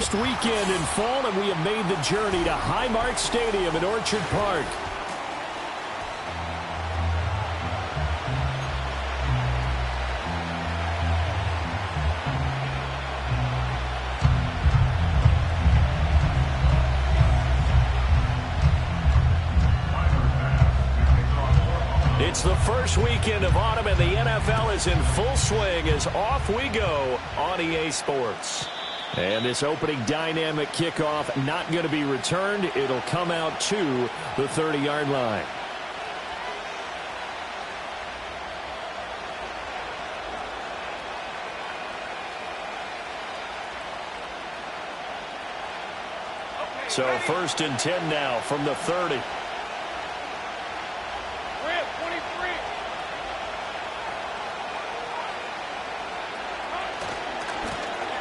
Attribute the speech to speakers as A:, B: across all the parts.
A: first weekend in fall, and we have made the journey to Highmark Stadium in Orchard Park. It's the first weekend of autumn, and the NFL is in full swing as off we go on EA Sports. And this opening dynamic kickoff not going to be returned. It'll come out to the 30-yard line. So 1st and 10 now from the 30.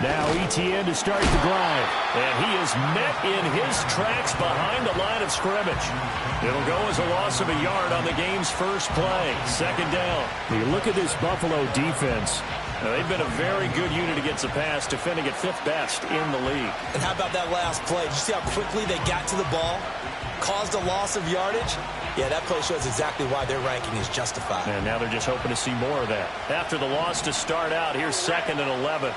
A: Now Etienne to start the drive. And he is met in his tracks behind the line of scrimmage. It'll go as a loss of a yard on the game's first play. 2nd down. You look at this Buffalo defense. They've been a very good unit against the pass, defending at 5th best in the league.
B: And how about that last play? Did you see how quickly they got to the ball? Caused a loss of yardage? Yeah, that play shows exactly why their ranking is justified.
A: And now they're just hoping to see more of that. After the loss to start out, here's 2nd and 11.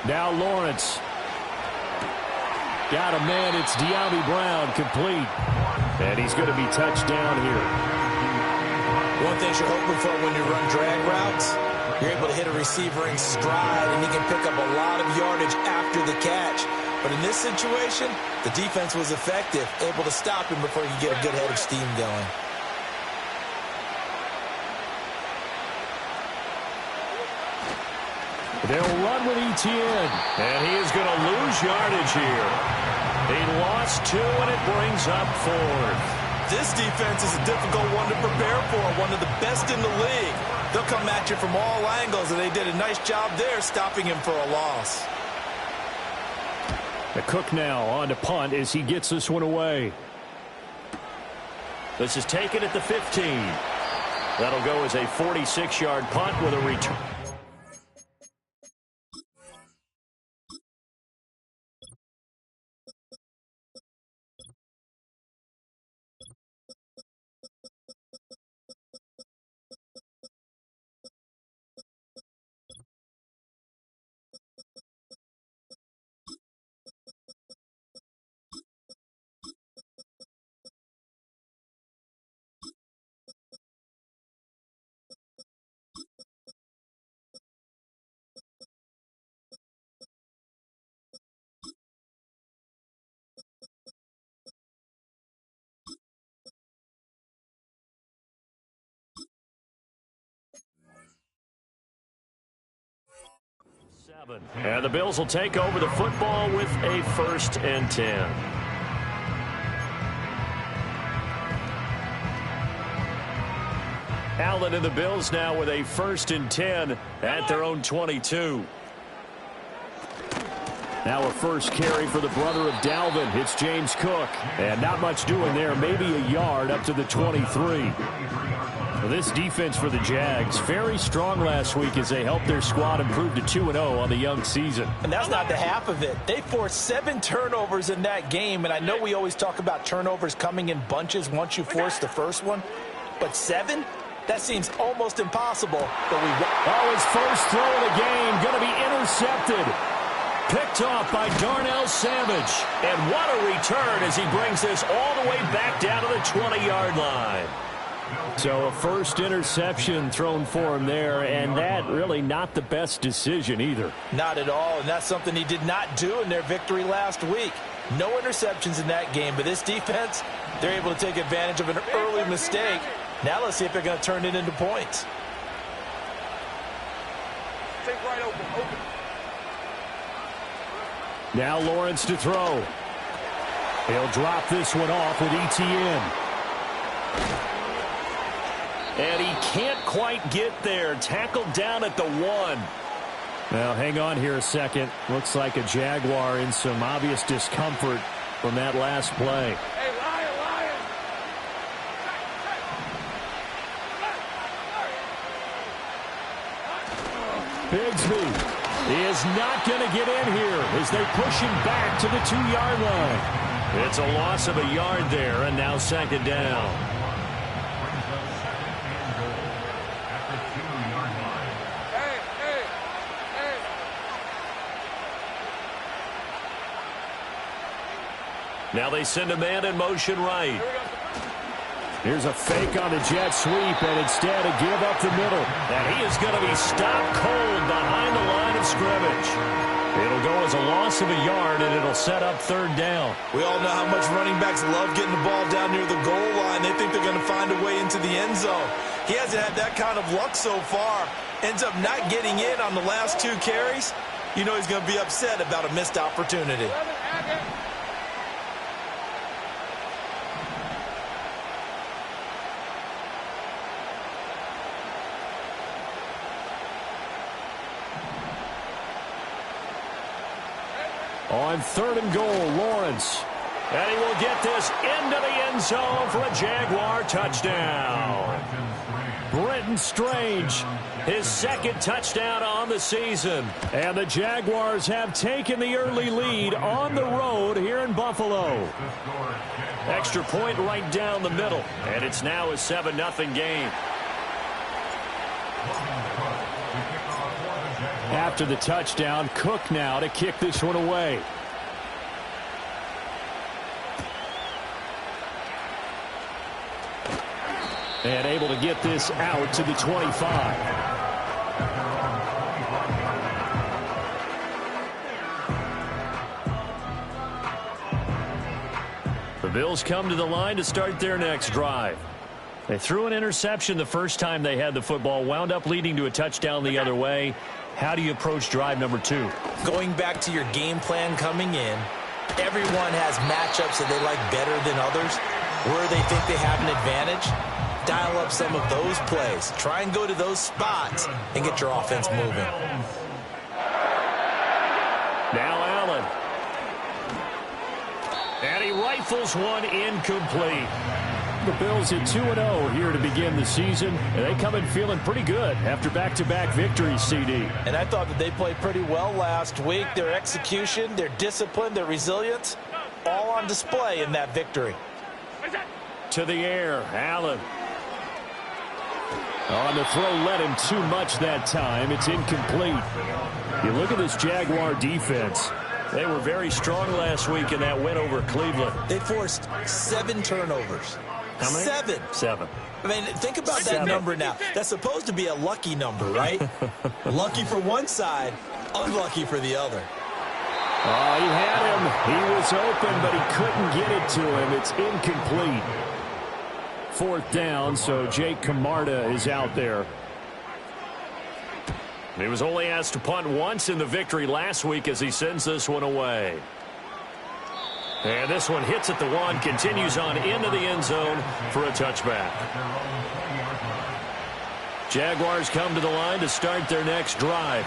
A: Now Lawrence. Got a man. It's De'Ami Brown, complete. And he's going to be touched down here.
B: One thing you're hoping for when you run drag routes, you're able to hit a receiver in stride, and he can pick up a lot of yardage after the catch. But in this situation, the defense was effective, able to stop him before he could get a good head of steam going.
A: They'll run with Etienne, and he is going to lose yardage here. He lost 2, and it brings up 4th.
B: This defense is a difficult one to prepare for, one of the best in the league. They'll come at you from all angles, and they did a nice job there stopping him for a loss.
A: The Cook now on to punt as he gets this one away. This is taken at the 15. That'll go as a 46-yard punt with a return. And the Bills will take over the football with a 1st and 10. Allen and the Bills now with a 1st and 10 at their own 22. Now a first carry for the brother of Dalvin. It's James Cook. And not much doing there. Maybe a yard up to the 23. Well, this defense for the Jags, very strong last week as they helped their squad improve to 2-0 on the young season.
B: And that's not the half of it. They forced 7 turnovers in that game, and I know we always talk about turnovers coming in bunches once you force the first one, but 7? That seems almost impossible. But
A: his first throw of the game going to be intercepted. Picked off by Darnell Savage. And what a return as he brings this all the way back down to the 20-yard line. So a first interception thrown for him there, and that really not the best decision either.
B: Not at all, and that's something he did not do in their victory last week. No interceptions in that game, but this defense, they're able to take advantage of an early mistake. Now let's see if they're going to turn it into points.
C: Take right open.
A: Now Lawrence to throw. He'll drop this one off with Etienne. And he can't quite get there. Tackled down at the 1. Now, hang on here a second. Looks like a Jaguar in some obvious discomfort from that last play.
C: Hey, Lion!
A: Bigsby is not going to get in here as they push him back to the 2-yard line. It's a loss of a yard there, and now second down. Now they send a man in motion right. Here's a fake on the jet sweep, and instead a give up the middle. And he is going to be stopped cold behind the line of scrimmage. It'll go as a loss of a yard, and it'll set up third down.
B: We all know how much running backs love getting the ball down near the goal line. They think they're going to find a way into the end zone. He hasn't had that kind of luck so far. Ends up not getting in on the last 2 carries. You know he's going to be upset about a missed opportunity.
A: On 3rd and goal, Lawrence. And he will get this into the end zone for a Jaguar touchdown. Brenton Strange, his 2nd touchdown on the season. And the Jaguars have taken the early lead on the road here in Buffalo. Extra point right down the middle. And it's now a 7-0 game. After the touchdown, Cook now to kick this one away. And able to get this out to the 25. The Bills come to the line to start their next drive. They threw an interception the first time they had the football, wound up leading to a touchdown the other way. How do you approach drive number 2?
B: Going back to your game plan coming in, everyone has matchups that they like better than others. Where they think they have an advantage, dial up some of those plays. Try and go to those spots and get your offense moving.
A: Now Allen. And he rifles one incomplete. The Bills at 2-0 here to begin the season. And they come in feeling pretty good after back-to-back victories, CD.
B: And I thought that they played pretty well last week. Their execution, their discipline, their resilience, all on display in that victory.
A: To the air, Allen. On the throw, led him too much that time. It's incomplete. You look at this Jaguar defense. They were very strong last week in that win over Cleveland.
B: They forced 7 turnovers.
A: How many?
B: 7.
A: 7.
B: I mean, think about that number now. That's supposed to be a lucky number, right? Lucky for one side, unlucky for the other.
A: Oh, he had him. He was open, but he couldn't get it to him. It's incomplete. 4th down, so Jake Camarda is out there. He was only asked to punt once in the victory last week as he sends this one away. And this one hits at the 1, continues on into the end zone for a touchback. Jaguars come to the line to start their next drive.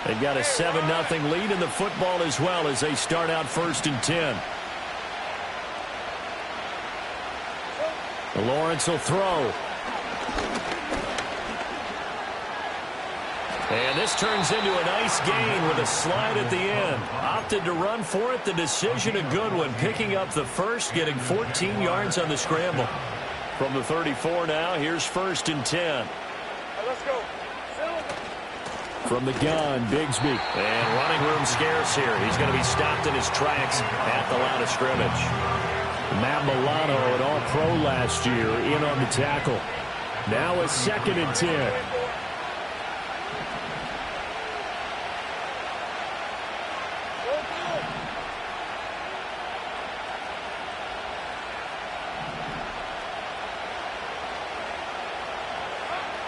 A: They've got a 7-0 lead in the football as well as they start out 1st and 10. Lawrence will throw. And this turns into a nice gain with a slide at the end. Opted to run for it. The decision a good one. Picking up the first, getting 14 yards on the scramble. From the 34 now, here's 1st and 10.
C: Let's go.
A: From the gun, Bigsby. And running room scarce here. He's going to be stopped in his tracks at the line of scrimmage. Matt Milano, an all-pro last year, in on the tackle. Now a 2nd and 10.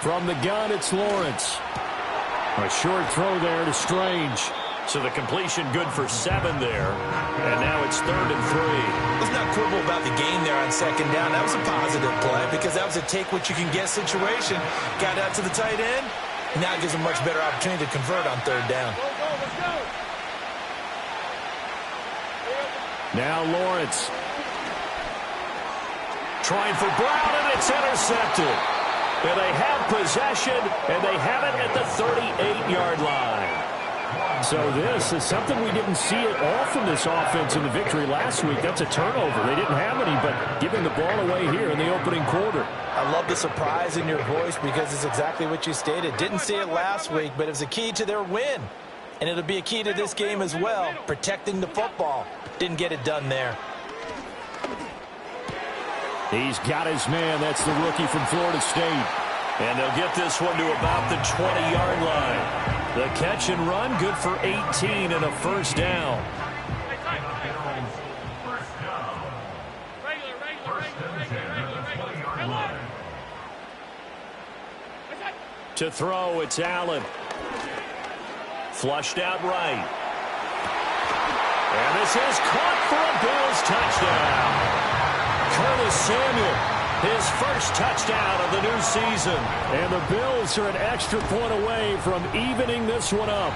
A: From the gun, it's Lawrence. A short throw there to Strange. So the completion good for 7 there. And now it's 3rd and 3.
B: Let's not quibble about the game there on 2nd down. That was a positive play because that was a take-what-you-can-get situation. Got out to the tight end. Now it gives a much better opportunity to convert on 3rd down.
A: Now Lawrence. Trying for Brown, and it's intercepted. And they have possession, and they have it at the 38-yard line. So this is something we didn't see at all from this offense in the victory last week. That's a turnover. They didn't have any, but giving the ball away here in the opening quarter.
B: I love the surprise in your voice because it's exactly what you stated. Didn't see it last week, but it was a key to their win. And it'll be a key to this game as well, protecting the football. Didn't get it done there.
A: He's got his man. That's the rookie from Florida State. And they'll get this one to about the 20-yard line. The catch and run, good for 18 and a first down. To throw, it's Allen. Flushed out right. And this is caught for a Bills touchdown. Curtis Samuel, his first touchdown of the new season. And the Bills are an extra point away from evening this one up.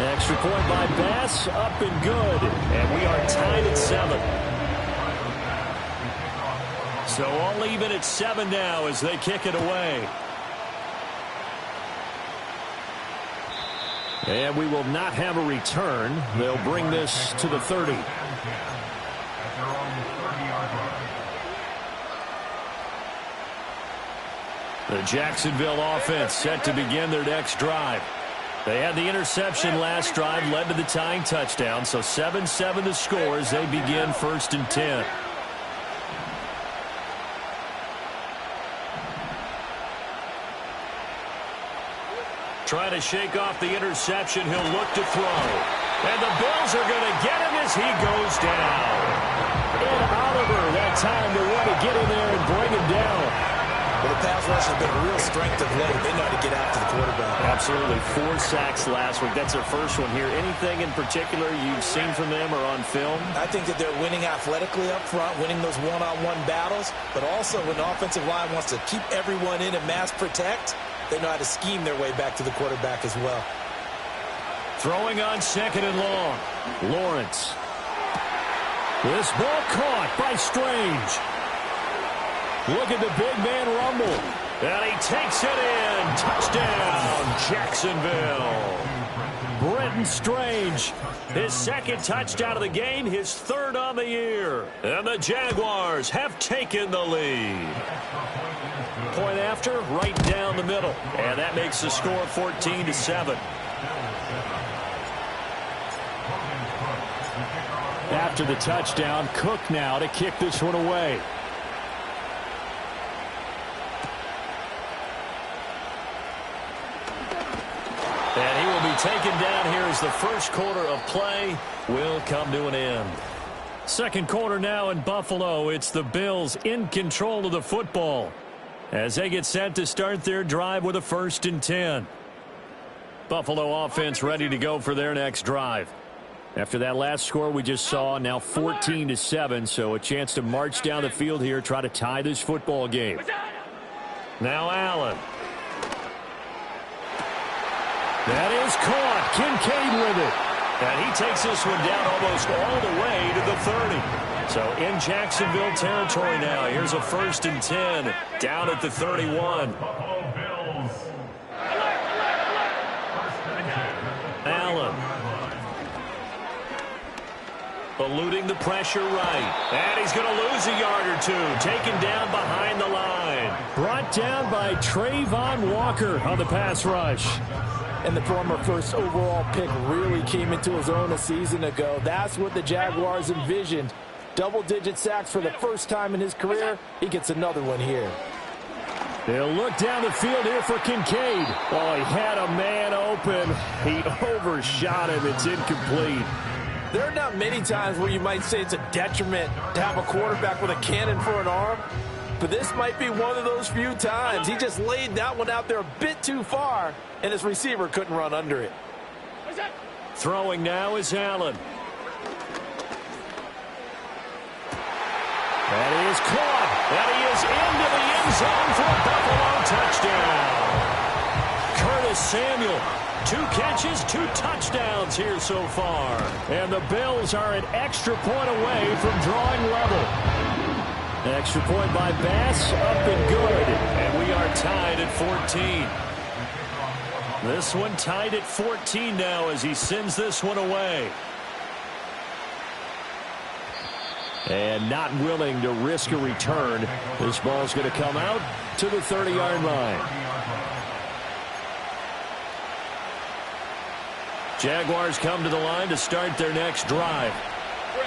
A: Extra point by Bass, up and good. And we are tied at 7. So all even at 7 now as they kick it away. And we will not have a return. They'll bring this to the 30. The Jacksonville offense set to begin their next drive. They had the interception last drive, led to the tying touchdown, so 7-7 the score as they begin 1st and 10. Trying to shake off the interception. He'll look to throw. And the Bills are going to get him as he goes down. And Oliver, that time to want to get in there and bring him down.
B: Well, the pass rush has been a real strength of late. They know how to get after the quarterback.
A: Absolutely. 4 sacks last week. That's their first one here. Anything in particular you've seen from them or on film?
B: I think that they're winning athletically up front, winning those one-on-one battles, but also when the offensive line wants to keep everyone in and mass protect, they know how to scheme their way back to the quarterback as well.
A: Throwing on 2nd and long. Lawrence. This ball caught by Strange. Look at the big man rumble. And he takes it in. Touchdown, Jacksonville. Brenton Strange, his 2nd touchdown of the game, his 3rd on the year. And the Jaguars have taken the lead. Point after, right down the middle. And that makes the score 14-7. After the touchdown, Cook now to kick this one away. And he will be taken down here as the first quarter of play will come to an end. Second quarter now in Buffalo. It's the Bills in control of the football as they get set to start their drive with a 1st and 10. Buffalo offense ready to go for their next drive. After that last score we just saw, now 14-7, so a chance to march down the field here, try to tie this football game. Now Allen. That is caught. Kincaid with it. And he takes this one down almost all the way to the 30. So in Jacksonville territory now. Here's a 1st and 10 down at the 31. Allen. Eluding the pressure right. And he's going to lose a yard or two. Taken down behind the line. Brought down by Trayvon Walker on the pass rush.
B: And the former 1st overall pick really came into his own a season ago. That's what the Jaguars envisioned. Double-digit sacks for the first time in his career. He gets another one here.
A: They'll look down the field here for Kincaid. Oh, he had a man open. He overshot him. It's incomplete.
B: There are not many times where you might say it's a detriment to have a quarterback with a cannon for an arm. But this might be one of those few times. He just laid that one out there a bit too far, and his receiver couldn't run under it.
A: Throwing now is Allen. And he is caught. And he is into the end zone for a Buffalo touchdown. Curtis Samuel, 2 catches, 2 touchdowns here so far. And the Bills are an extra point away from drawing level. Extra point by Bass, up and good. And we are tied at 14. This one tied at 14 now as he sends this one away. And not willing to risk a return. This ball's going to come out to the 30-yard line. Jaguars come to the line to start their next drive.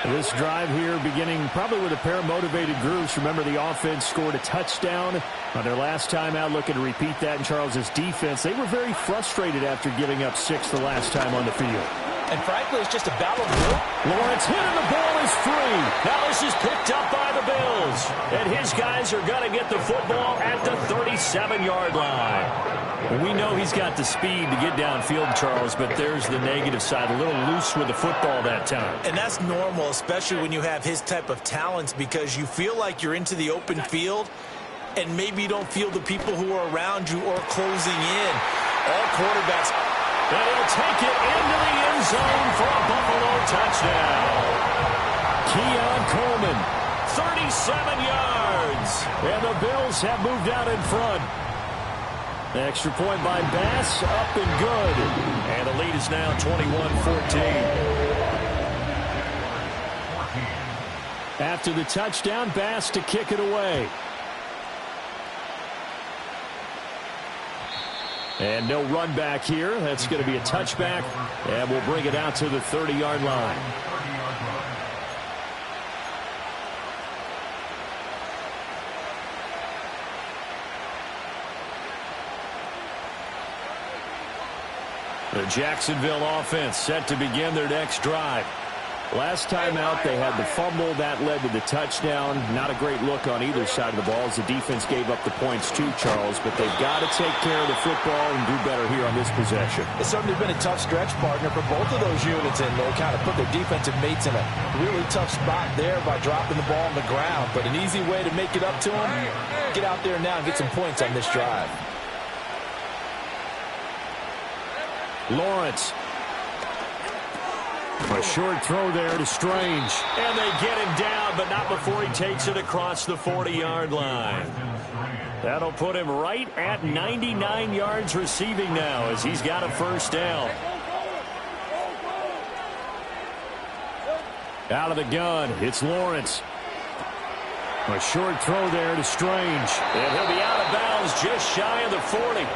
A: This drive here beginning probably with a pair of motivated groups. Remember, the offense scored a touchdown on their last time out, looking to repeat that in Charles's defense. They were very frustrated after giving up 6 the last time on the field.
B: And frankly, it's just a battle of will.
A: Lawrence hit and the ball is free. Now this is picked up by the Bills. And his guys are going to get the football at the 37-yard line. We know he's got the speed to get downfield, Charles, but there's the negative side. A little loose with the football that time.
B: And that's normal, especially when you have his type of talents, because you feel like you're into the open field and maybe you don't feel the people who are around you or closing in. All quarterbacks.
A: And he'll take it into the end zone for a Buffalo touchdown. Keon Coleman, 37 yards. And the Bills have moved out in front. Extra point by Bass, up and good. And the lead is now 21-14. After the touchdown, Bass to kick it away. And no run back here. That's going to be a touchback. And we'll bring it out to the 30-yard line. The Jacksonville offense set to begin their next drive. Last time out, they had the fumble that led to the touchdown. Not a great look on either side of the ball as the defense gave up the points too, Charles. But they've got to take care of the football and do better here on this possession.
B: It's certainly been a tough stretch, partner, for both of those units, and they kind of put their defensive mates in a really tough spot there by dropping the ball on the ground. But an easy way to make it up to them, get out there now and get some points on this drive.
A: Lawrence. A short throw there to Strange. And they get him down, but not before he takes it across the 40-yard line. That'll put him right at 99 yards receiving now as he's got a first down. Out of the gun, it's Lawrence. A short throw there to Strange. And he'll be out of bounds just shy of the 40.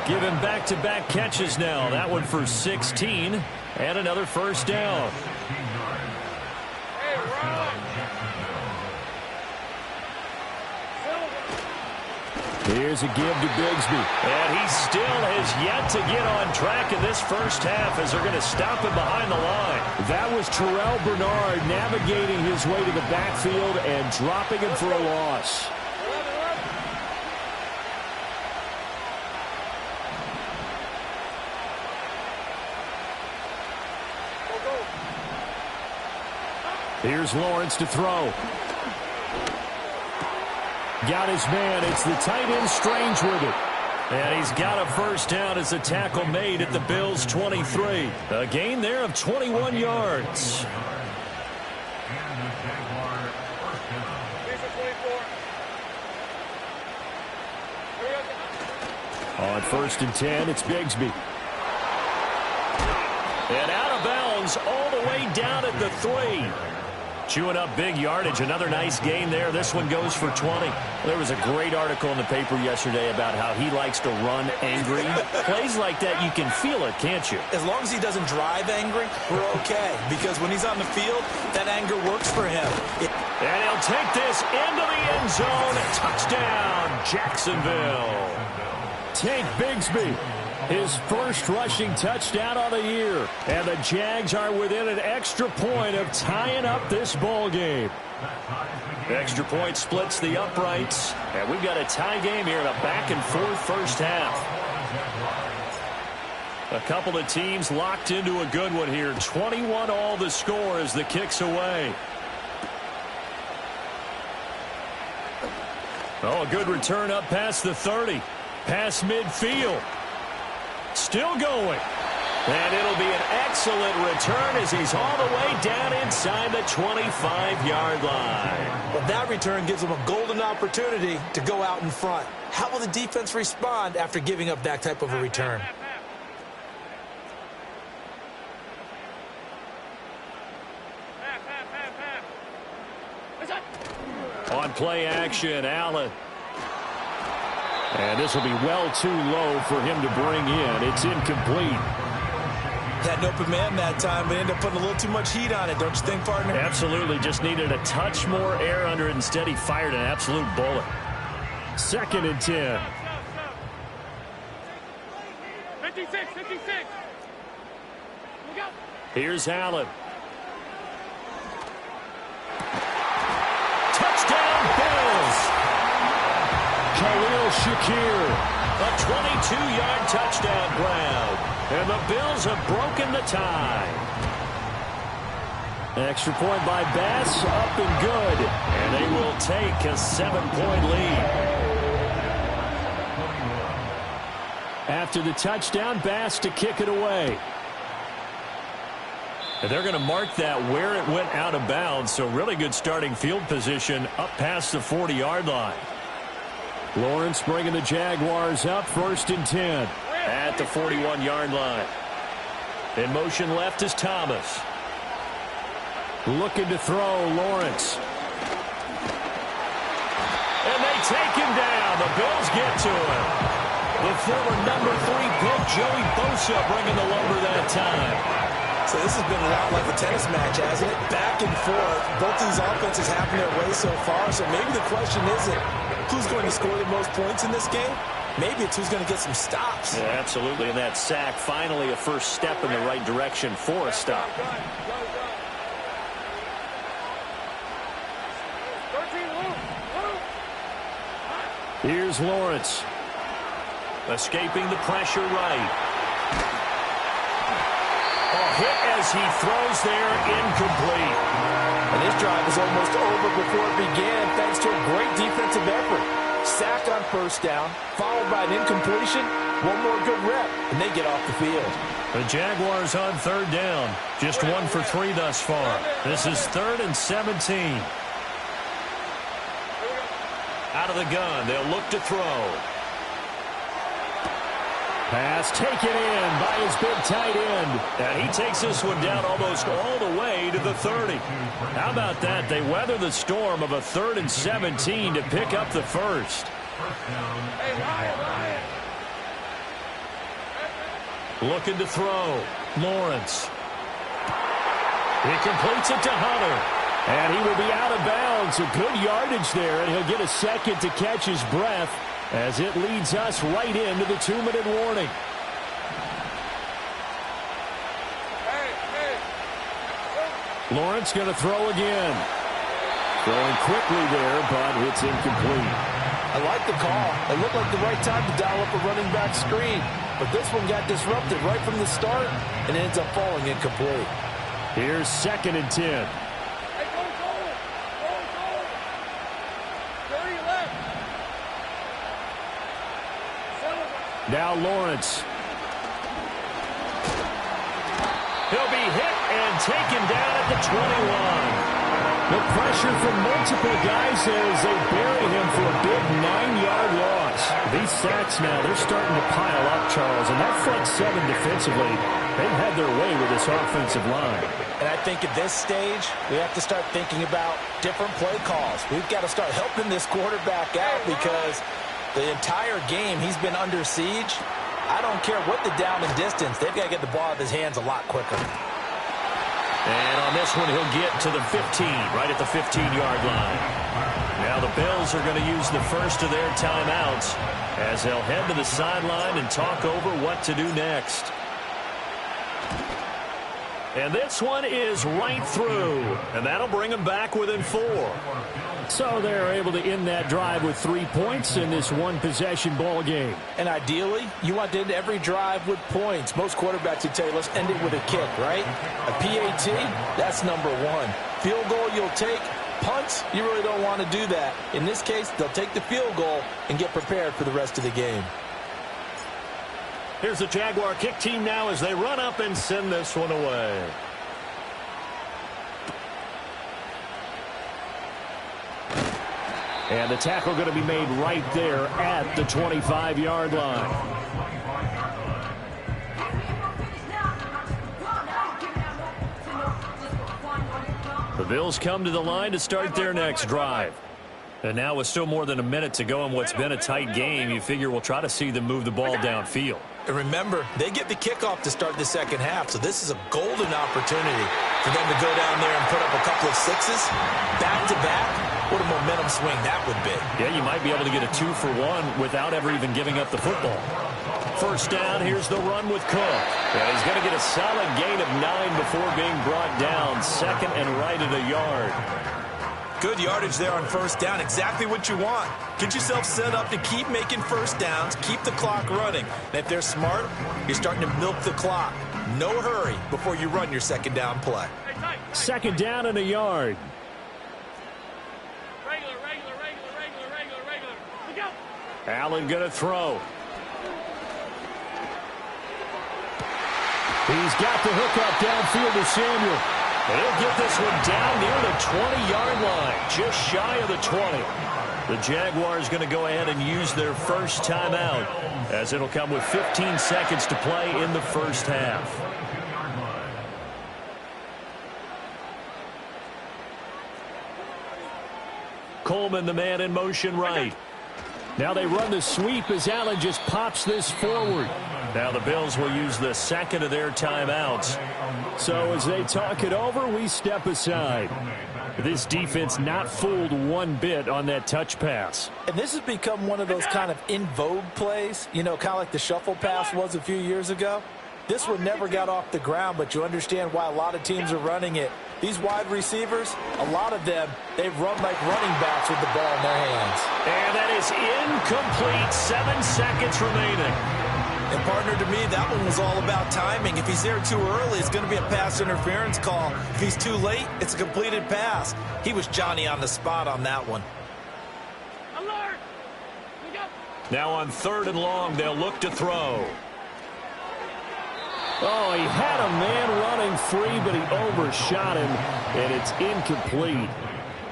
A: Give him back-to-back catches now. That one for 16 and another first down. Here's a give to Bigsby. And he still has yet to get on track in this first half as they're going to stop him behind the line. That was Terrell Bernard navigating his way to the backfield and dropping him for a loss. Here's Lawrence to throw. Got his man. It's the tight end Strange with it. And he's got a first down as a tackle made at the Bills' 23. A gain there of 21 yards. On 1st and 10, it's Bigsby. And out of bounds all the way down at the 3. Chewing up big yardage. Another nice gain there. This one goes for 20. There was a great article in the paper yesterday about how he likes to run angry. Plays like that, you can feel it, can't you?
B: As long as he doesn't drive angry, we're okay. Because when he's on the field, that anger works for him.
A: And he'll take this into the end zone. Touchdown, Jacksonville. Tank Bigsby. His first rushing touchdown of the year. And the Jags are within an extra point of tying up this ball game. Extra point splits the uprights. And we've got a tie game here in a back-and-forth first half. A couple of teams locked into a good one here. 21 all the score as the kick's away. Oh, a good return up past the 30. Past midfield. Still going. And it'll be an excellent return as he's all the way down inside the 25-yard line.
B: Well, that return gives them a golden opportunity to go out in front. How will the defense respond after giving up that type of a return?
A: On play action, Allen. And this will be well too low for him to bring in. It's incomplete.
B: Had an open man that time, but ended up putting a little too much heat on it, don't you think, partner?
A: Absolutely. Just needed a touch more air under it. Instead, he fired an absolute bullet. 2nd and 10.
C: 56. Look out.
A: Here's Allen. Touchdown, Bills. Khalil Shakir. A 22-yard touchdown grab. And the Bills have broken the tie. Extra point by Bass, up and good. And they will take a 7-point lead. After the touchdown, Bass to kick it away. And they're going to mark that where it went out of bounds. So really good starting field position up past the 40-yard line. Lawrence bringing the Jaguars up 1st and 10 at the 41-yard line. In motion left is Thomas. Looking to throw, Lawrence. And they take him down. The Bills get to him. The former number 3 pick, Joey Bosa, bringing the lumber that time.
B: So this has been a lot like a tennis match, hasn't it? Back and forth. Both these offenses having their way so far. So maybe the question isn't who's going to score the most points in this game. Maybe it's who's going to get some stops.
A: Yeah, absolutely. And that sack, finally a first step in the right direction for a stop.
C: 13,
A: Here's Lawrence. Escaping the pressure right. A hit as he throws there, incomplete.
B: And this drive is almost over before it began thanks to a great defensive effort. Sack on 1st down, followed by an incompletion. One more good rep, and they get off the field.
A: The Jaguars on 3rd down. Just 1 for 3 thus far. This is 3rd and 17. Out of the gun, they'll look to throw. Pass taken in by his big tight end. And he takes this one down almost all the way to the 30. How about that? They weather the storm of a 3rd and 17 to pick up the first. Looking to throw. Lawrence. He completes it to Hunter. And he will be out of bounds. A good yardage there, and he'll get a second to catch his breath as it leads us right into the 2-minute warning. Lawrence going to throw again. Throwing quickly there, but it's incomplete.
B: I like the call. It looked like the right time to dial up a running back screen. But this one got disrupted right from the start and ends up falling incomplete.
A: Here's 2nd and 10. Now Lawrence. He'll be hit and taken down at the 21. The pressure from multiple guys as they bury him for a big 9-yard loss. These sacks now, they're starting to pile up, Charles. And that front 7 defensively, they've had their way with this offensive line.
B: And I think at this stage, we have to start thinking about different play calls. We've got to start helping this quarterback out because the entire game, he's been under siege. I don't care what the down and distance. They've got to get the ball out of his hands a lot quicker.
A: And on this one, he'll get to the 15, right at the 15-yard line. Now the Bills are going to use the first of their timeouts as they'll head to the sideline and talk over what to do next. And this one is right through, and that'll bring them back within 4. So they're able to end that drive with 3 points in this one-possession ball game.
B: And ideally, you want to end every drive with points. Most quarterbacks would tell you, let's end it with a kick, right? A PAT, that's number 1. Field goal you'll take. Punts, you really don't want to do that. In this case, they'll take the field goal and get prepared for the rest of the game.
A: Here's the Jaguar kick team now as they run up and send this one away. And the tackle going to be made right there at the 25-yard line. The Bills come to the line to start their next drive. And now with still more than a minute to go in what's been a tight game, you figure we'll try to see them move the ball downfield.
B: And remember, they get the kickoff to start the second half, so this is a golden opportunity for them to go down there and put up a couple of sixes back-to-back. What a momentum swing that would be.
A: Yeah, you might be able to get a 2-for-1 without ever even giving up the football. First down, here's the run with Cook. And he's going to get a solid gain of 9 before being brought down. Second and right at a yard.
B: Good yardage there on first down. Exactly what you want. Get yourself set up to keep making first downs, keep the clock running. And if they're smart, you're starting to milk the clock. No hurry before you run your second down play.
A: Second down and a yard. Allen going to throw. He's got the hook up downfield to Samuel. And he'll get this one down near the 20-yard line, just shy of the 20. The Jaguars going to go ahead and use their first timeout, as it'll come with 15 seconds to play in the first half. Coleman, the man in motion right. Now they run the sweep as Allen just pops this forward. Now the Bills will use the second of their timeouts. So as they talk it over, we step aside. This defense not fooled one bit on that touch pass.
B: And this has become one of those kind of in vogue plays, you know, kind of like the shuffle pass was a few years ago. This one never got off the ground, but you understand why a lot of teams are running it. These wide receivers, a lot of them, they run like running backs with the ball in their hands.
A: And that is incomplete. 7 seconds remaining.
B: And partner, to me, that one was all about timing. If he's there too early, it's going to be a pass interference call. If he's too late, it's a completed pass. He was Johnny on the spot on that one.
C: Alert!
A: Now on 3rd and long, they'll look to throw. Oh, he had a man running free, but he overshot him, and it's incomplete.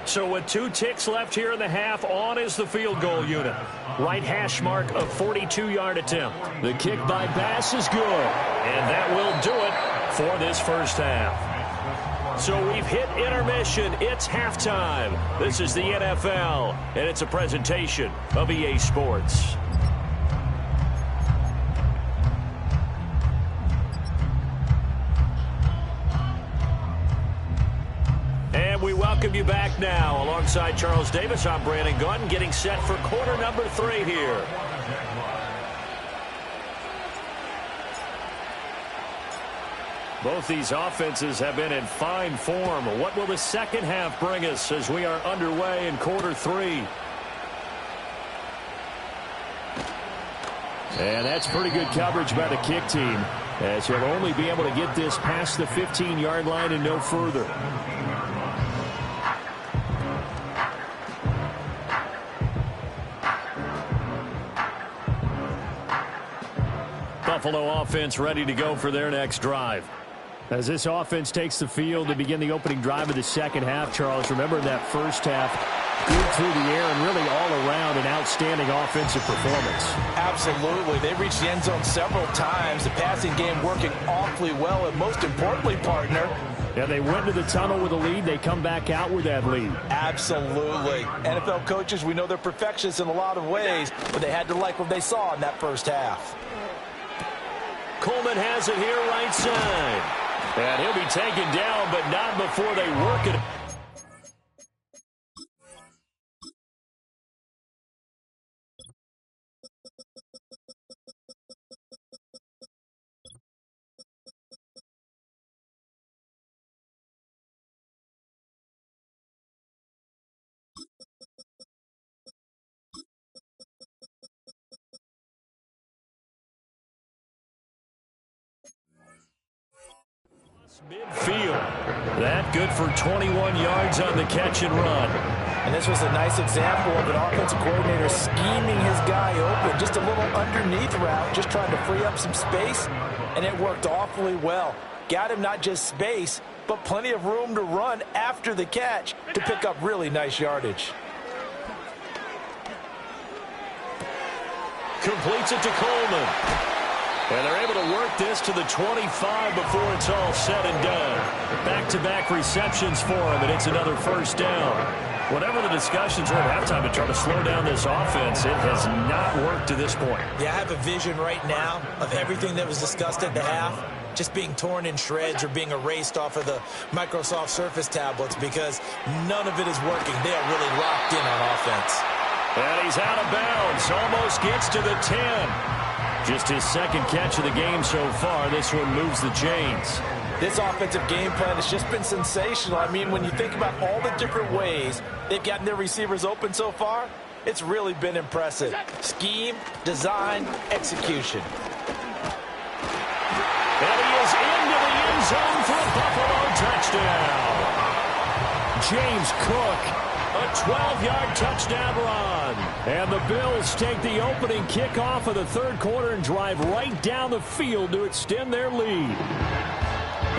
A: So with 2 ticks left here in the half, on is the field goal unit. Right hash mark, a 42-yard attempt. The kick by Bass is good, and that will do it for this first half. So we've hit intermission. It's halftime. This is the NFL, and it's a presentation of EA Sports. And we welcome you back now. Alongside Charles Davis, I'm Brandon Gaudin, getting set for quarter number 3 here. Both these offenses have been in fine form. What will the second half bring us as we are underway in quarter 3? And that's pretty good coverage by the kick team, as he'll only be able to get this past the 15-yard line and no further. Buffalo offense ready to go for their next drive. As this offense takes the field to begin the opening drive of the second half, Charles, remember in that first half, good through the air and really all around an outstanding offensive performance.
B: Absolutely. They reached the end zone several times. The passing game working awfully well, and most importantly, partner,
A: yeah, they went to the tunnel with a lead. They come back out with that lead.
B: Absolutely. NFL coaches, we know they're perfectionists in a lot of ways, but they had to like what they saw in that first half.
A: Coleman has it here right side. And he'll be taken down, but not before they work it. Midfield. That good for 21 yards on the catch and run.
B: And this was a nice example of an offensive coordinator scheming his guy open. Just a little underneath route, just trying to free up some space, and it worked awfully well. Got him not just space, but plenty of room to run after the catch to pick up really nice yardage.
A: Completes it to Coleman. And they're able to work this to the 25 before it's all said and done. Back-to-back receptions for him, and it's another first down. Whatever the discussions were at halftime to try to slow down this offense, it has not worked to this point.
B: Yeah, I have a vision right now of everything that was discussed at the half just being torn in shreds or being erased off of the Microsoft Surface tablets because none of it is working. They are really locked in on offense.
A: And he's out of bounds. Almost gets to the 10. Just his second catch of the game so far. This one moves the chains.
B: This offensive game plan has just been sensational. I mean, when you think about all the different ways they've gotten their receivers open so far, it's really been impressive. Scheme, design, execution.
A: And he is into the end zone for a Buffalo touchdown. James Cook. A 12-yard touchdown run. And the Bills take the opening kickoff of the third quarter and drive right down the field to extend their lead.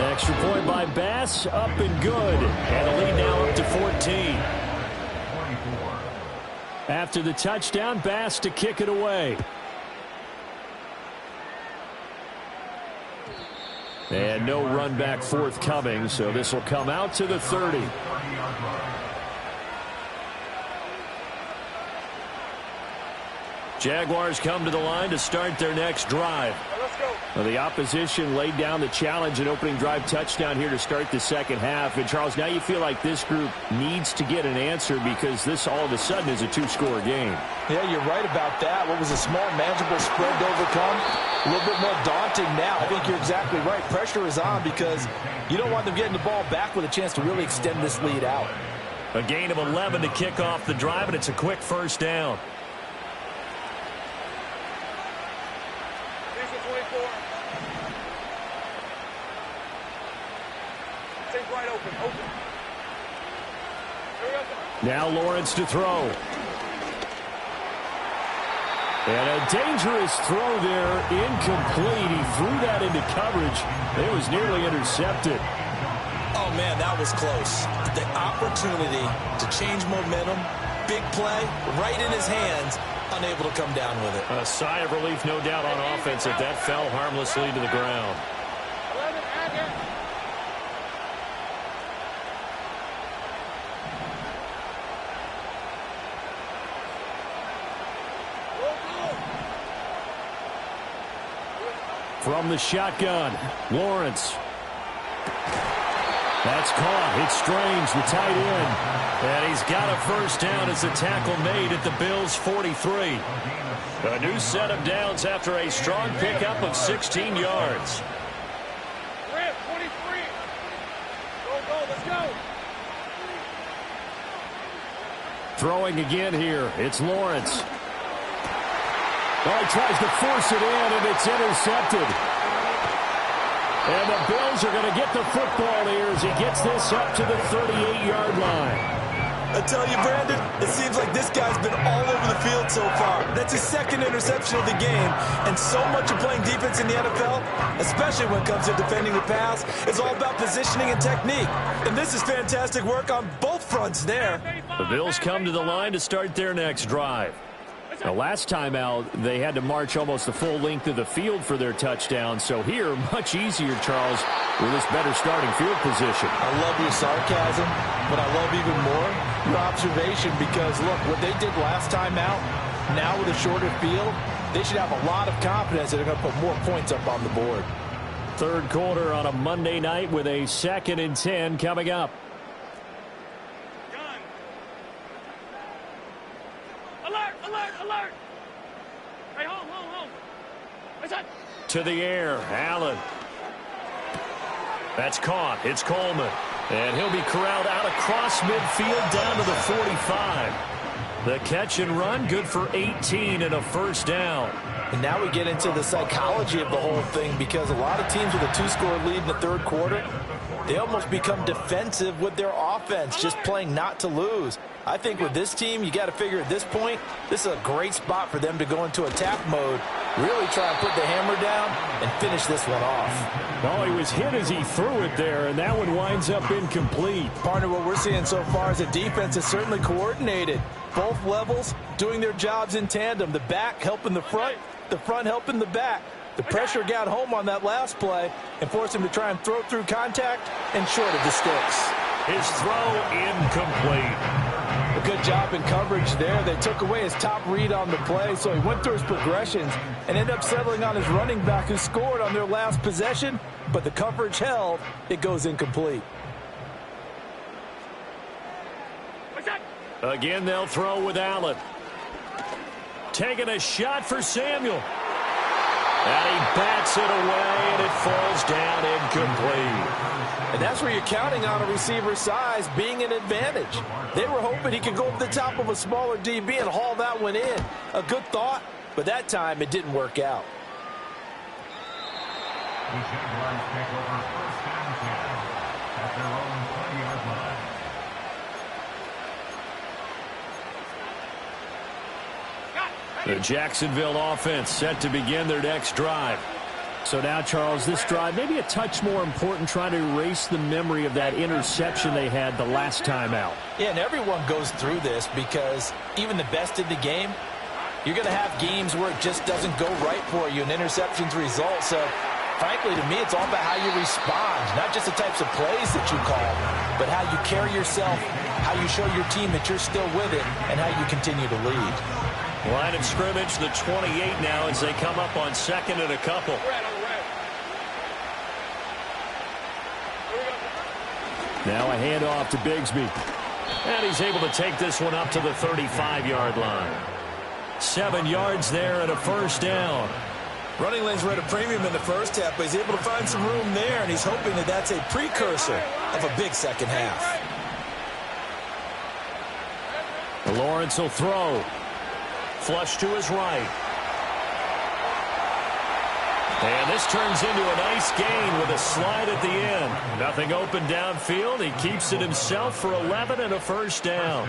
A: Extra point by Bass, up and good. And the lead now up to 14. After the touchdown, Bass to kick it away. And no run back forthcoming, so this will come out to the 30. Jaguars come to the line to start their next drive.
C: Let's go.
A: Well, the opposition laid down the challenge and opening drive touchdown here to start the second half. And, Charles, now you feel like this group needs to get an answer because this all of a sudden is a two-score game.
B: Yeah, you're right about that. What was a small, manageable spread to overcome, a little bit more daunting now. I think you're exactly right. Pressure is on because you don't want them getting the ball back with a chance to really extend this lead out.
A: A gain of 11 to kick off the drive, and it's a quick first down. Now Lawrence to throw. And a dangerous throw there, incomplete. He threw that into coverage. It was nearly intercepted.
B: Oh, man, that was close. The opportunity to change momentum, big play, right in his hands, unable to come down with it.
A: A sigh of relief, no doubt, on offense if that fell harmlessly to the ground. From the shotgun, Lawrence. That's caught. It's Strange, the tight end. And he's got a first down as the tackle made at the Bills' 43. A new set of downs after a strong pickup of 16 yards.
C: 23. Go, let's go.
A: Throwing again here. It's Lawrence. Oh, he tries to force it in, and it's intercepted. And the Bills are going to get the football here as he gets this up to the 38-yard line.
B: I tell you, Brandon, it seems like this guy's been all over the field so far. That's his second interception of the game. And so much of playing defense in the NFL, especially when it comes to defending the pass, is all about positioning and technique. And this is fantastic work on both fronts there.
A: The Bills come to the line to start their next drive. The last time out, they had to march almost the full length of the field for their touchdown. So here, much easier, Charles, with this better starting field position.
B: I love your sarcasm, but I love even more your observation because, look, what they did last time out, now with a shorter field, they should have a lot of confidence that they're going to put more points up on the board.
A: Third quarter on a Monday night with a 2nd and 10 coming up.
C: Alert! Hey, home. What's that?
A: To the air, Allen. That's caught. It's Coleman. And he'll be corralled out across midfield down to the 45. The catch and run, good for 18 and a first down.
B: And now we get into the psychology of the whole thing, because a lot of teams with a 2-score lead in the third quarter, they almost become defensive with their offense, just playing not to lose. I think with this team, you got to figure at this point, this is a great spot for them to go into attack mode, really try and put the hammer down and finish this one off.
A: Well, he was hit as he threw it there, and that one winds up incomplete.
B: Partner, what we're seeing so far is the defense is certainly coordinated. Both levels doing their jobs in tandem. The back helping the front helping the back. The pressure got home on that last play and forced him to try and throw through contact and short of the sticks.
A: His throw incomplete.
B: A good job in coverage there. They took away his top read on the play, so he went through his progressions and ended up settling on his running back, who scored on their last possession, but the coverage held. It goes incomplete.
A: Again, they'll throw with Allen. Taking a shot for Samuel. And he bats it away, and it falls down incomplete.
B: And that's where you're counting on a receiver's size being an advantage. They were hoping he could go over the top of a smaller DB and haul that one in. A good thought, but that time it didn't work out.
D: The Jaguars take over first and 10 at their own 20-yard line.
A: The Jacksonville offense set to begin their next drive. So now, Charles, this drive maybe a touch more important, trying to erase the memory of that interception they had the last time out.
B: Yeah, and everyone goes through this, because even the best in the game, you're going to have games where it just doesn't go right for you and interceptions result. So, frankly, to me, it's all about how you respond, not just the types of plays that you call, but how you carry yourself, how you show your team that you're still with it, and how you continue to lead.
A: Line of scrimmage, the 28 now, as they come up on second and a couple. Now a handoff to Bigsby. And he's able to take this one up to the 35-yard line. 7 yards there and a first down.
B: Running lanes were at a premium in the first half, but he's able to find some room there, and he's hoping that that's a precursor of a big second half.
A: Lawrence will throw. Flush to his right. And this turns into a nice gain with a slide at the end. Nothing open downfield. He keeps it himself for 11 and a first down.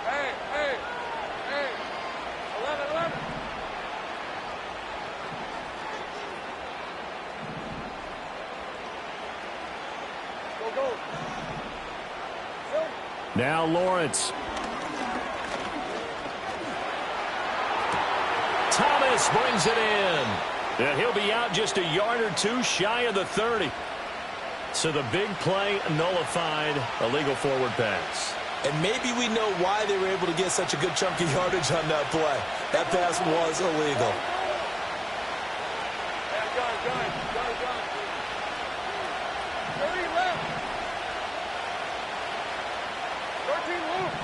C: Hey. 11. Go.
A: Now Lawrence. Thomas brings it in. And he'll be out just a yard or two shy of the 30. So the big play nullified, a legal forward pass.
B: And maybe we know why they were able to get such a good chunk of yardage on that play. That pass was illegal.
C: Gun. 30 left. 13 loose.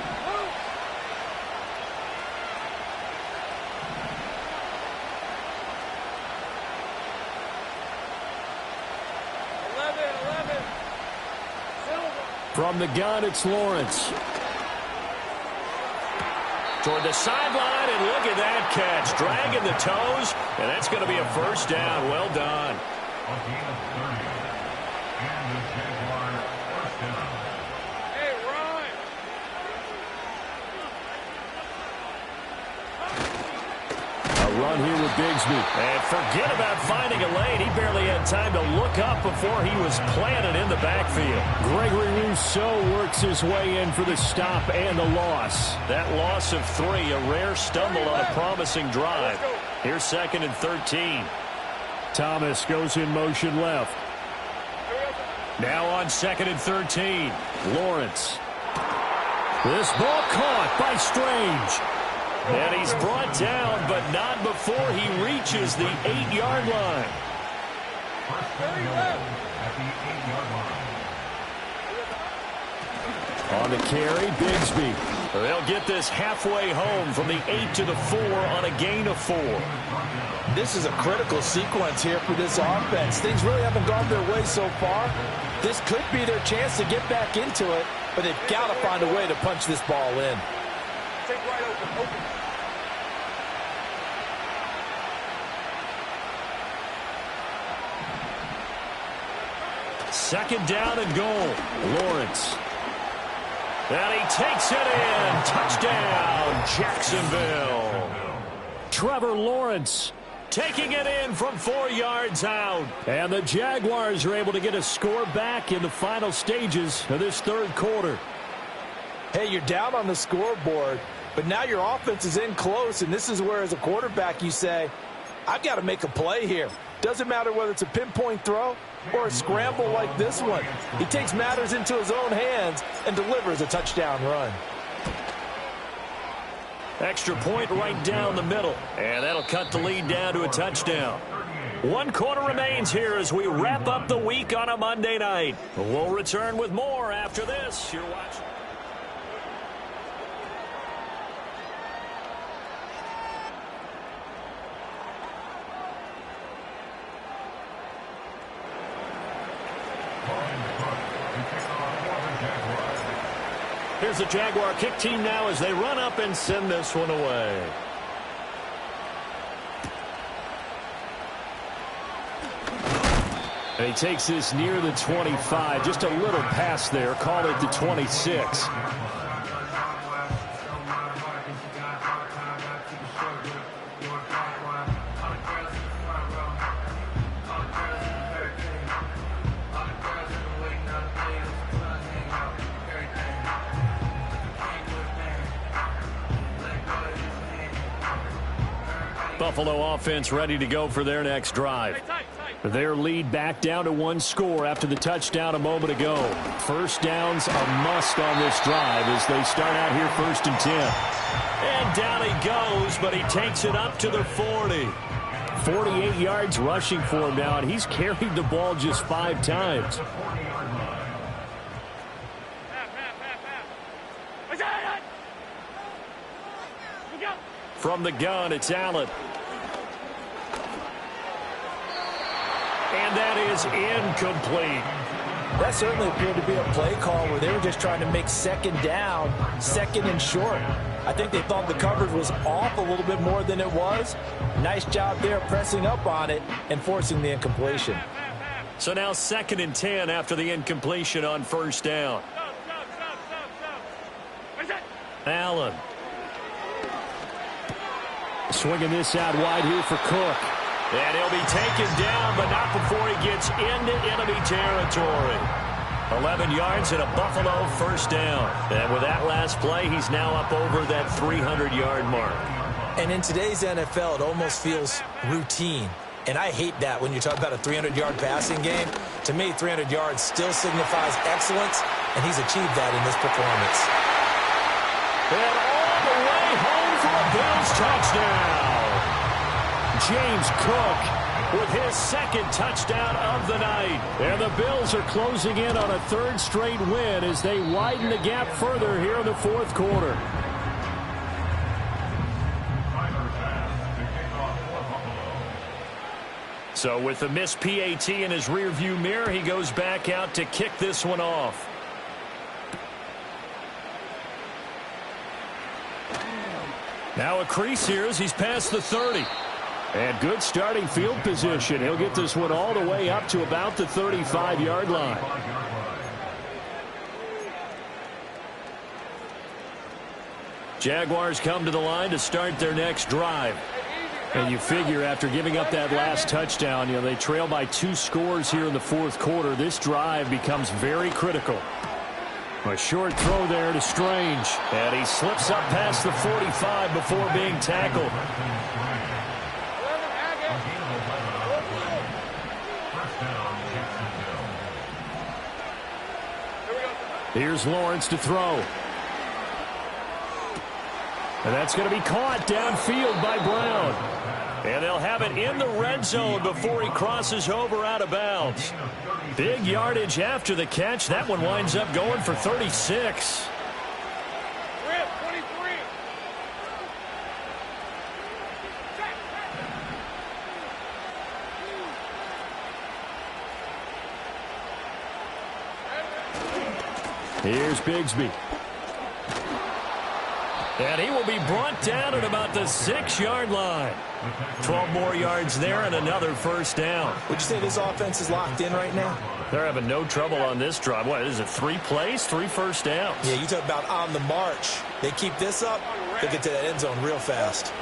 C: 11. Silver.
A: From the gun, it's Lawrence. Toward the sideline, and look at that catch. Dragging the toes, and that's going to be a first down. Well done.
D: A gain of 30. And the Jaguars first down.
C: Hey, Ryan.
A: A run here with Bigsby. And forget about finding a lane. He barely had time to look up before he was planted in the backfield. Gregory Rousseau works his way in for the stop and the loss. That loss of 3, a rare stumble on a promising drive. Here's second and 13. Thomas goes in motion left. Now on second and 13. Lawrence. This ball caught by Strange. And he's brought down, but not before he reaches the 8-yard line.
D: First and goal at the 8-yard line.
A: On the carry, Bigsby. They'll get this halfway home from the 8 to the 4 on a gain of 4.
B: This is a critical sequence here for this offense. Things really haven't gone their way so far. This could be their chance to get back into it but they've got to find a way to punch this ball in.
C: Take right open.
A: Second down and goal. Lawrence. And he takes it in. Touchdown, Jacksonville. Trevor Lawrence taking it in from 4 yards out. And the Jaguars are able to get a score back in the final stages of this third quarter.
B: Hey, you're down on the scoreboard, but now your offense is in close, and this is where, as a quarterback, you say, I've got to make a play here. Doesn't matter whether it's a pinpoint throw or a scramble like this one. He takes matters into his own hands and delivers a touchdown run.
A: Extra point right down the middle, and that'll cut the lead down to a touchdown. 1 quarter remains here as we wrap up the week on a Monday night. We'll return with more after this. You're watching. Here's the Jaguar kick team now as they run up and send this one away. And he takes this near the 25. Just a little pass there. Call it the 26. Buffalo offense ready to go for their next drive. Their lead back down to 1 score after the touchdown a moment ago. First downs a must on this drive as they start out here 1st and 10. And down he goes, but he takes it up to the 40. 48 yards rushing for him now, and he's carried the ball just 5 times. From the gun, it's Allen. And that is incomplete.
B: That certainly appeared to be a play call where they were just trying to make second down, 2nd and short. I think they thought the coverage was off a little bit more than it was. Nice job there pressing up on it and forcing the incompletion.
A: So now 2nd and 10 after the incompletion on 1st down. Allen. Swinging this out wide here for Cook. And he'll be taken down, but not before he gets into enemy territory. 11 yards and a Buffalo 1st down. And with that last play, he's now up over that 300-yard mark.
B: And in today's NFL, it almost feels routine. And I hate that when you talk about a 300-yard passing game. To me, 300 yards still signifies excellence, and he's achieved that in this performance.
A: And all the way home for a Bills touchdown. James Cook with his 2nd touchdown of the night. And the Bills are closing in on a 3rd straight win as they widen the gap further here in the 4th quarter. So with the missed PAT in his rearview mirror, he goes back out to kick this one off. Now a crease here as he's past the 30. And good starting field position. He'll get this one all the way up to about the 35-yard line. Jaguars come to the line to start their next drive. And you figure after giving up that last touchdown, they trail by 2 scores here in the 4th quarter. This drive becomes very critical. A short throw there to Strange. And he slips up past the 45 before being tackled. Here's Lawrence to throw. And that's going to be caught downfield by Brown. And they'll have it in the red zone before he crosses over out of bounds. Big yardage after the catch. That one winds up going for 36. Here's Bigsby. And he will be brought down at about the 6-yard line. 12 more yards there and another first down.
B: Would you say this offense is locked in right now?
A: They're having no trouble on this drive. What is it, 3 plays, 3 first downs?
B: Yeah, you talk about on the march. They keep this up, they get to that end zone real fast.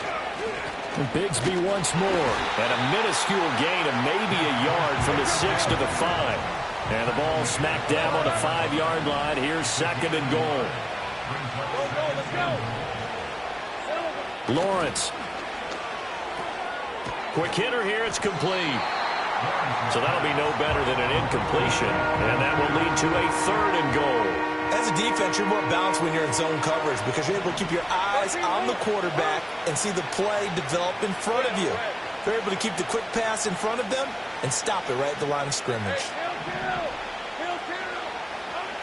A: And Bigsby once more. And a minuscule gain of maybe a yard from the 6 to the 5. And the ball smacked down on the 5-yard line. Here's 2nd and goal.
C: Let's go.
A: Lawrence. Quick hitter here. It's complete. So that'll be no better than an incompletion. And that will lead to a 3rd and goal.
B: As a defense, you're more balanced when you're in zone coverage because you're able to keep your eyes on the quarterback and see the play develop in front of you. They're able to keep the quick pass in front of them and stop it right at the line of scrimmage.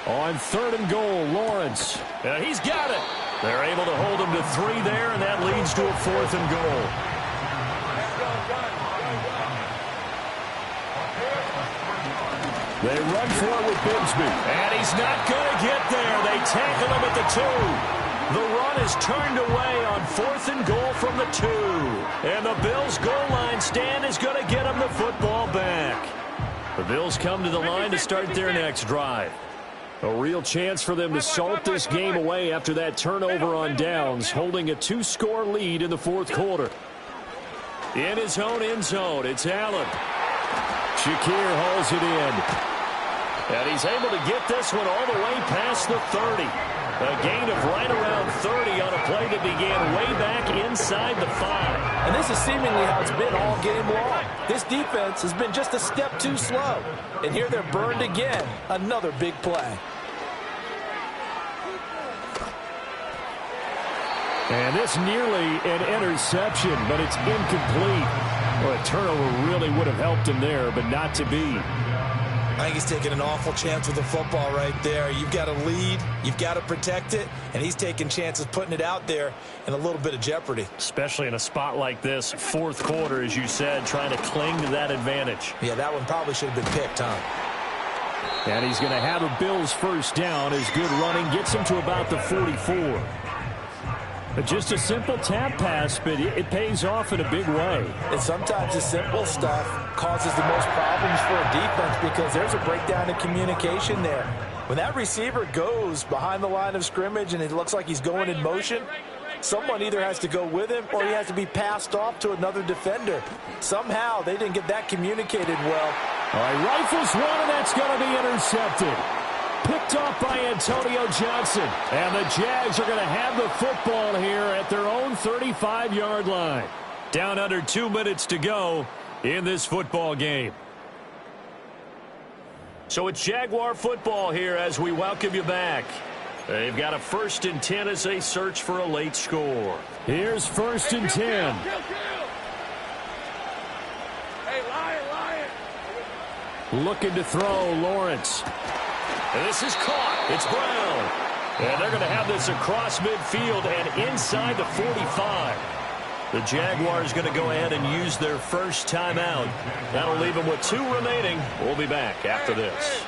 A: On 3rd and goal, Lawrence. And he's got it. They're able to hold him to 3 there, and that leads to a 4th and goal. They run for it with Bigsby. And he's not going to get there. They tackle him at the 2. The run is turned away on 4th and goal from the 2. And the Bills' goal line stand is going to get him the football back. The Bills come to the line to start their next drive. A real chance for them to salt this game away after that turnover on downs, holding a 2-score lead in the 4th quarter. In his own end zone, it's Allen. Shakir hauls it in. And he's able to get this one all the way past the 30. A gain of right around 30 on a play that began way back inside the 5.
B: And this is seemingly how it's been all game long. This defense has been just a step too slow. And here they're burned again. Another big play.
A: And this nearly an interception, but it's incomplete. Well, a turnover really would have helped him there, but not to be.
B: I think he's taking an awful chance with the football right there. You've got to lead, you've got to protect it, and he's taking chances putting it out there in a little bit of jeopardy.
A: Especially in a spot like this, 4th quarter, as you said, trying to cling to that advantage.
B: Yeah, that one probably should have been picked, huh?
A: And he's going to have a Bills first down as good running gets him to about the 44. But just a simple tap pass, but it pays off in a big way.
B: And sometimes the simple stuff causes the most problems for a defense because there's a breakdown in communication there. When that receiver goes behind the line of scrimmage and it looks like he's going in motion, someone either has to go with him or he has to be passed off to another defender. Somehow they didn't get that communicated well.
A: All right, rifles one, and that's going to be intercepted. Picked off by Antonio Johnson. And the Jags are going to have the football here at their own 35-yard line. Down under 2 minutes to go in this football game. So it's Jaguar football here as we welcome you back. They've got a 1st and 10 as they search for a late score. Here's 1st and 10.
C: Hey, Lion.
A: Looking to throw, Lawrence. And this is caught. It's Brown. And they're going to have this across midfield and inside the 45. The Jaguars going to go ahead and use their first timeout. That'll leave them with 2 remaining. We'll be back after this.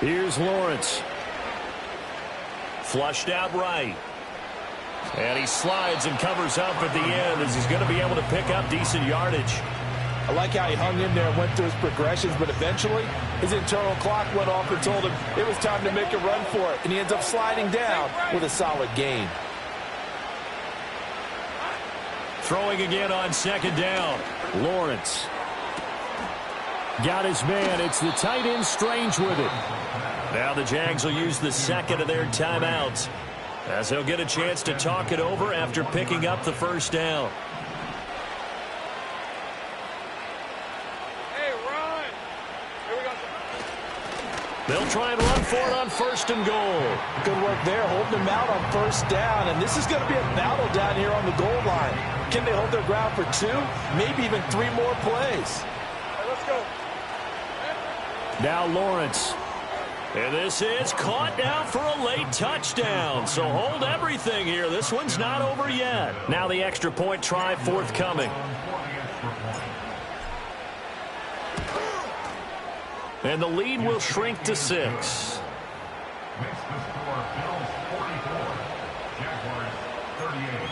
A: Here's Lawrence. Flushed out right. And he slides and covers up at the end as he's going to be able to pick up decent yardage.
B: I like how he hung in there and went through his progressions, but eventually his internal clock went off and told him it was time to make a run for it, and he ends up sliding down with a solid gain.
A: Throwing again on 2nd down. Lawrence. Got his man. It's the tight end Strange with it. Now the Jags will use the 2nd of their timeouts as they'll get a chance to talk it over after picking up the first down. They'll try and run for it on 1st and goal.
B: Good work there, holding them out on 1st down. And this is going to be a battle down here on the goal line. Can they hold their ground for 2, maybe even 3 more plays?
C: Hey, let's go.
A: Now Lawrence. And this is caught now for a late touchdown. So hold everything here. This one's not over yet. Now the extra point try forthcoming. And the lead will shrink to 6.
D: Makes the score Bills 44, Jaguars 38.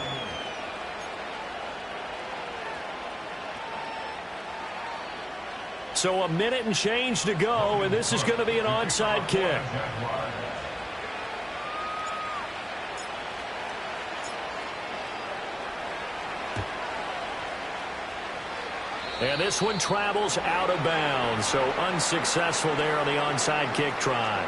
A: So a minute and change to go, and this is going to be an onside kick. And this one travels out of bounds, so unsuccessful there on the onside kick try.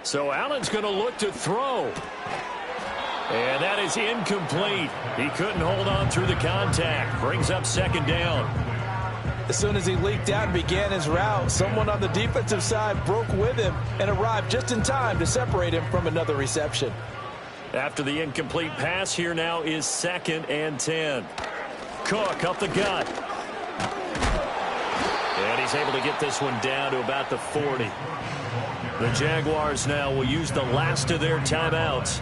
A: So Allen's going to look to throw. And that is incomplete. He couldn't hold on through the contact. Brings up 2nd down.
B: As soon as he leaked out and began his route, someone on the defensive side broke with him and arrived just in time to separate him from another reception.
A: After the incomplete pass, here now is 2nd and 10. Cook up the gut. And he's able to get this one down to about the 40. The Jaguars now will use the last of their timeouts,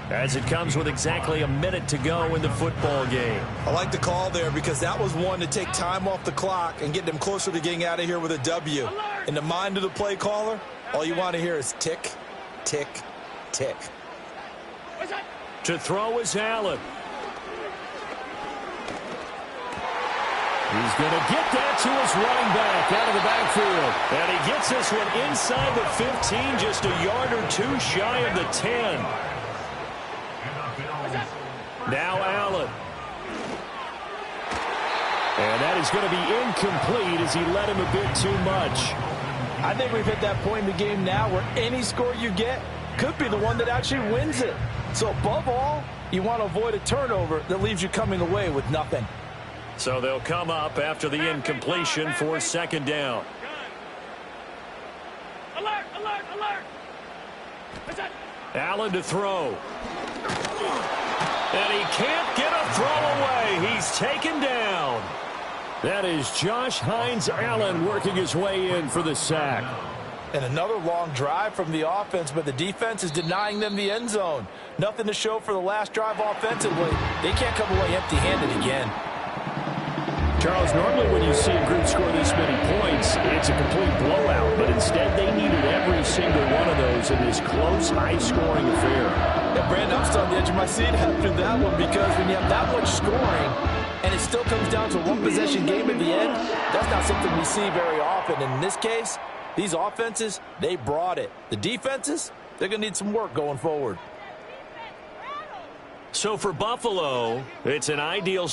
A: as it comes with exactly a minute to go in the football game.
B: I like the call there because that was one to take time off the clock and get them closer to getting out of here with a W. In the mind of the play caller, all you want to hear is tick, tick, tick.
A: To throw is Allen. He's going to get that to his running back out of the backfield. And he gets this one inside the 15, just a yard or 2 shy of the 10. Now Allen. And that is going to be incomplete as he led him a bit too much.
B: I think we've hit that point in the game now where any score you get could be the one that actually wins it. So above all, you want to avoid a turnover that leaves you coming away with nothing.
A: So they'll come up after the incompletion for 2nd down.
C: Alert, alert, alert.
A: Allen to throw. And he can't get a throw away. He's taken down. That is Josh Hines Allen working his way in for the sack.
B: And another long drive from the offense, but the defense is denying them the end zone. Nothing to show for the last drive offensively. They can't come away empty-handed again.
A: Charles, normally when you see a group score this many points, it's a complete blowout. But instead, they needed every single one of those in this close, high-scoring affair.
B: Yeah, Brandon, I'm still on the edge of my seat after that one because when you have that much scoring and it still comes down to a one-possession game at the end, that's not something we see very often. And in this case, these offenses, they brought it. The defenses, they're going to need some work going forward.
A: So for Buffalo, it's an ideal